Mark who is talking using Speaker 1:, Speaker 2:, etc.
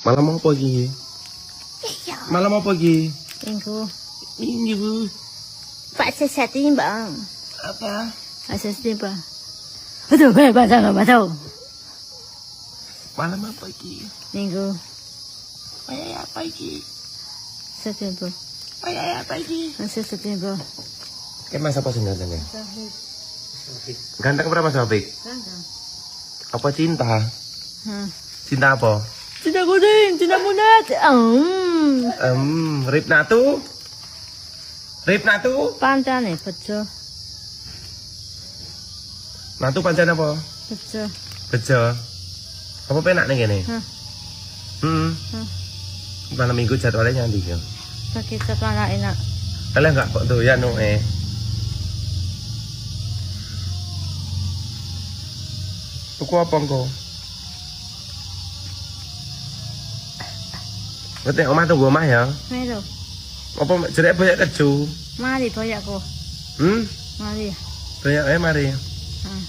Speaker 1: Malam mau pergi. Malam mau pergi.
Speaker 2: Minggu.
Speaker 1: Minggu.
Speaker 2: Pak sesatin bang.
Speaker 1: Apa?
Speaker 2: Pak sesatin bang. Aduh, nggak tahu.
Speaker 1: Malam mau pergi.
Speaker 2: Minggu.
Speaker 1: Ayah pergi.
Speaker 2: September.
Speaker 1: Ayah pergi.
Speaker 2: Masih September.
Speaker 1: Kayak masa apa sebenarnya? Ganteng berapa Sofik?
Speaker 2: Ganteng.
Speaker 1: Apa cinta? Cinta apa?
Speaker 2: Cinta kuning, cinta munat.
Speaker 1: Rip natu? Rip natu?
Speaker 2: Panjang nih, bejo.
Speaker 1: Natu pancen apa?
Speaker 2: Bejo.
Speaker 1: Bejo. Apa penak nih gini? Malam minggu jadwalnya nanti ya.
Speaker 2: Pakai coklat enak.
Speaker 1: Kalian nggak kok tuh ya nu Tuku apa engkau? Berarti omah tunggu omah ya?
Speaker 2: Melo.
Speaker 1: Apa jerik banyak keju?
Speaker 2: Mari banyak kok.
Speaker 1: Mari.
Speaker 2: Mari.
Speaker 1: Banyak mari.
Speaker 2: Ah.